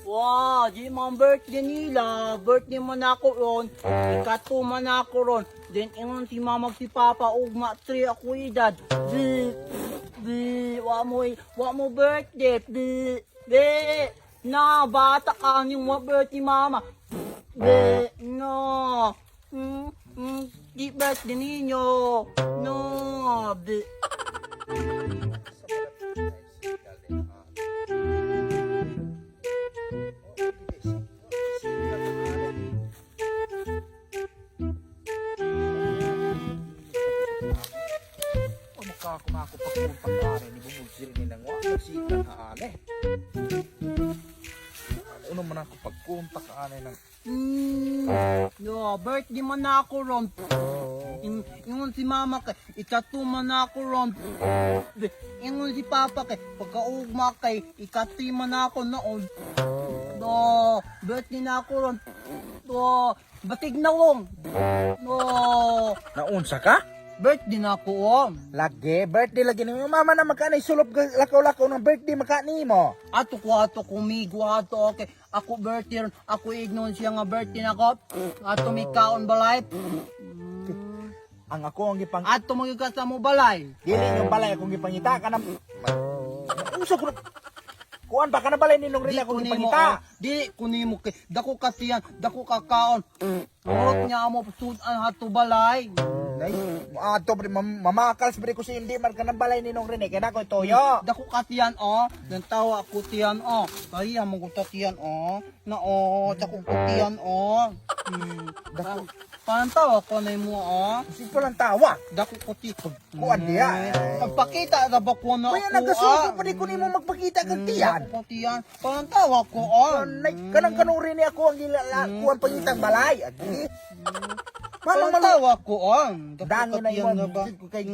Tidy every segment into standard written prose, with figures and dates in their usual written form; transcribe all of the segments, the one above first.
Wow, di man birthday nila. Birthday man ako ron. Ikato man ako ron. Then ingon si mama si papa ugma 3 ako edad. Wa mo birthday. Na bata ka yung birthday mama. No. Di birthday ninyo. No. Ako pagpunta ka rin, ibubulsir ni nang wala siya na ane. Ano man ako pagpunta ka ane ng... No, birthday man ako ron. Ingon si mama kay, ikatu man ako ron. Ingon si papa kay, pagkaugma kay, ikatu man ako noon. No, birthday na ako ron. No, batig na wong. No, Naunsa ka? birthday na ako on. Lagi, birthday lagi ni mama na magkanay sulop lakaw-lakaw ng birthday magkani mo. Ato kumigo ato okay. Ako birthday ron, ako ignon siya nga birthday na ko. Ato mi kaon balay. Ang ako ang gipang... Ato magigasa mo balay. Dili yung balay akong gipangita ka na... Usa ko na... Kuan ba ka na balay ninong rin akong gipangita? Di kunimo kay dako kasiyan, dako kakaon. Urot niya mo sudan hato balay. Nay, ato mamakal sa ko si hindi man ka na balay ninong rin kaya ko toyo. Dako kasiyan nang tawa ko tiyan Kaya mo ko tiyan na dako ko tiyan Dako pantawa ko na mo Simple lang tawa. Dako ko ti. Kuan diya. Pagpakita na ba ko na Kaya nagasuko pa di ko nimo magpakita kag tiyan. Dako ko tiyan. Pantawa ko Nay, kanang rin ako ang kuan pangitang balay. Agi. Manong Pantawa ko Dangin na yan imo ba? kay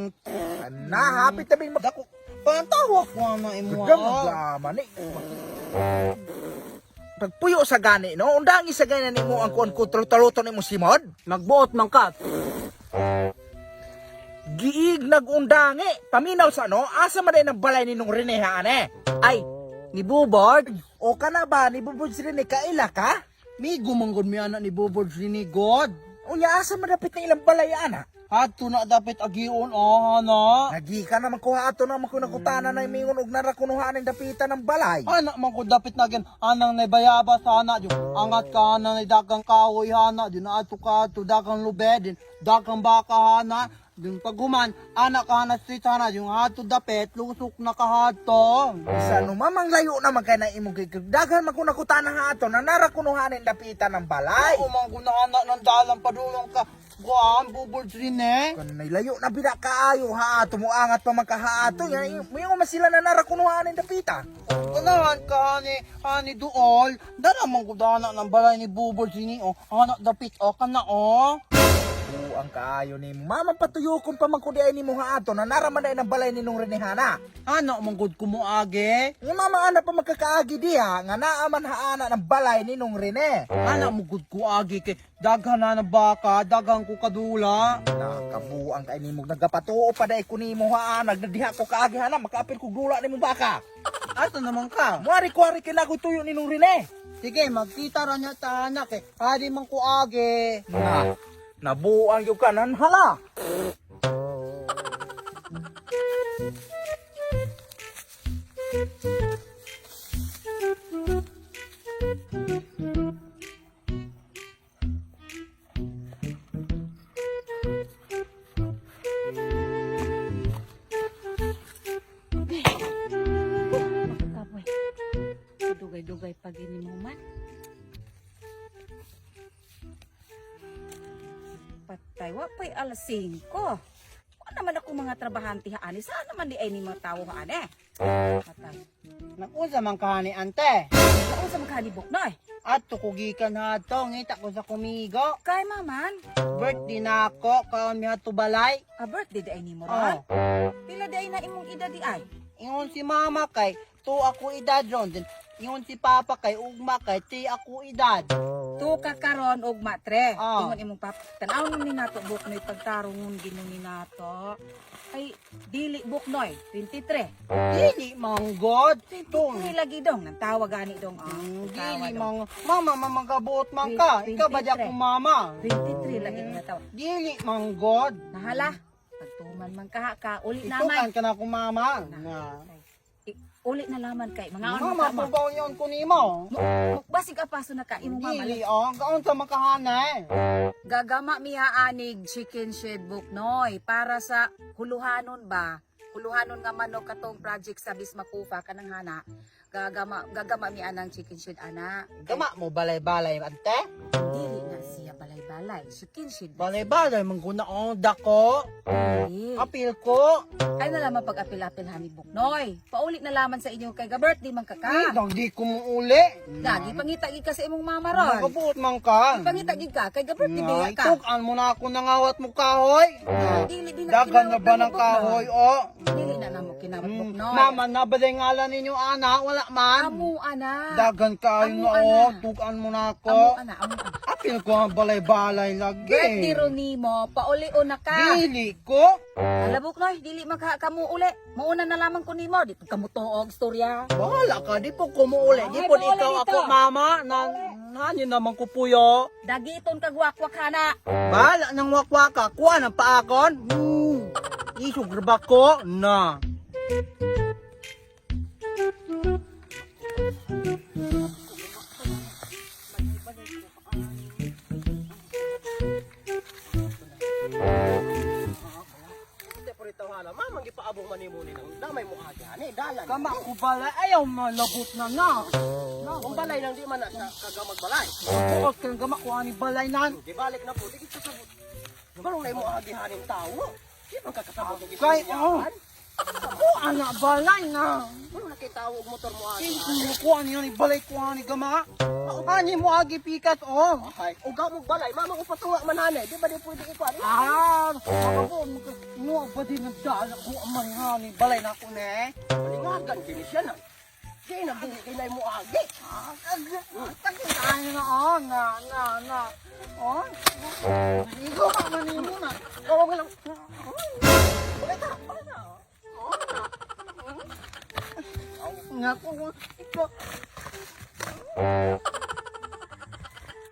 nahapit tabing Dako pantawa ko na imo Gama ni. Pagpuyo sa gani no, undangi sa gani nimo ang kuan kutro-taluto nimo simod. Nagbuot man ka. Giig nagundangi. Paminaw sa no, asa man ay nagbalay ninong Rene ane. Ay, ni Bubord. O kana ba ni bubod si Rene kaila ka? May gumanggod mi anak ni Bubord sinigod. Unya asa man dapit na ilang balay ana? Hato na dapat agion hana. Nagi ka naman kuha ato na makunakutana na imingon og narakunuhan ng dapitan ng balay. Anak man ko dapat na gen anang nabayaba sana yung angat ka na dagang kahoy hana din ato ka to dagang lubed din dagang baka hana din paguman anak ka na street hana yung hato dapat lusok na kahato. Sa no mamang layo naman kay na imong dagan makunakutana ha ato na narakunuhan ng dapitan ng balay. Umang anak ng dalang padulong ka. Kuan Bubord rin Kanay layo na bida kaayo ha ato mo angat pa magkahaato yan mo masila na narakunuhan ng dapita. Ganahan ka ani duol. Dala man ko dana ng balay ni Bubord sini anak dapit kana Ang kaayo ni mama patuyo kung pamangkudi ay nimo ha ato na naraman ay ng balay ninong Renehana. Anak man gud ko mo age. Yung mama ana pa magkakaagi diha nga naaman ha ana ng balay ninong Rene. Anak mo gud ko age kay daghan na ng baka, dagang ko kadula. Nakabuang kay nimo nagapatuo pa dai ko nimo ha nagdiha ko kaagi ha na makaapil ko dula nimo baka. Ato naman ka. Muari-kuari kinagoy tuyo ninong Rene. Sige, magkita ra nya ta anak Adi man ko age. Nabuang yung kanan hala. Dugay-dugay pag ini mo man. Patay, wapay alas 5. Ano naman ako mga trabahante haani? Saan naman di ay ni mga tao haani? Patay. Nakunsa man ka ni ante. Saan sa magkalibok na eh? Ato ko gikan hato, ngita ko sa kumigo. Kay maman, Birthday na ako, kaon mi hato balay. a birthday di ay ni mo ron? Oh. Pila di ay na imong edad di ay? Ingon si mama kay, to ako edad ron. Then, ingon si papa kay, ugma kay, ti ako edad. Tu ka karon og matre. Oh. Ingon imong pap. Tanaw ni nato buk ni pagtarungon ginon ni nato. Ay, dili buknoy, 23. Dili manggod. Tung. Uy, lagi dong, nang tawag gani dong. Dili mang mama mamagabuot man ka. Ikaw ba diya ko mama? 23 lagi na tawag. Dili manggod. Nahala, pagtuman man ka, uli Itukan naman. ka na ko mama. Na. Uli na laman kay mga Mama ano pubaw yon ko nimo. Basig apaso na ka imong mama. Dili gaon sa makahanay. Gagama miha anig chicken shed buknoy para sa huluhanon ba? Huluhanon nga manok katong project sa Bismakufa kanang hana. Gagama mi anang chicken shed ana. Gama mo balay-balay ante. Dili na siya balay-balay. Chicken shed. Balay-balay mangguna on dako. Dili. Apil ko. Ay na lamang pag-apil-apil hani buknoy. Paulit na laman sa inyo kay ga-birthday man ka Ay, ka. di ko mo uli. Gagi pangita gid ka sa imong mama ron. Nakabuot man ka. Pangita gid ka kay ga-birthday biya ka. Tukan mo na ako nangawat mo kahoy. Dili din na Dagan na kinawat ba ng ng kahoy o? Dili na namo kinawat buknoy. Mama, nabalay ngalan ninyo anak, wala man. Amo ana. Dagan kayo Amo, na o, ana. tukan mo na Amo ako. ana, amo ana. Apil ko ang balay-balay lagi. Birthday ron nimo, pauli-o na ka. Dili ko. Alabok noy, dili kamu uli. Mauna na lamang ko nimo, di pag kamu tuog storya. Bahala ka, di po kumuuli. Di Ay, po pauli ikaw dito. ako, mama. Nanyo naman ko puyo. Dagiton kagwakwak hana. Bahala ng wakwaka. Kuha ng paakon. Isugraba ko na. Mama, gipaabong man mo nila. Damay mo aga, ni dalan. Kama ko balay, ayaw malabot na na. Kung balay lang di man na sa kagamag balay. Buot ka ng gama ko ani balay nan. Di balik na po, di kita sabot. Barong na mo agi hanin tao. Di man kakasabot ng Kay, ako anak balay na. Barong na kay tao og motor mo agi. Hindi ko ani ani balay ko ani gama. Ani mo agi pikat o. Ay, ugaw mo balay, mama ko patunga man hanay. Di ba di pwede ikuan? Ako mo ba din nagdala ko amay hani balay na ko ne. Palingagan kini siya na. Di na dili kinay mo agi. Ay na na. Oh. Igo ka man mo na. Gawag lang. Bakit ta? Nga ko ikaw.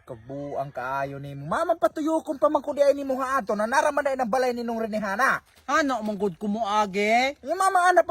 Kabuang kaayo ni mo. Mama patuyokon pa man ko di ay nimo nga ato na naraman na ng balay ninong Renehana. Ano manggod ko mo agi? Yung mama ana pa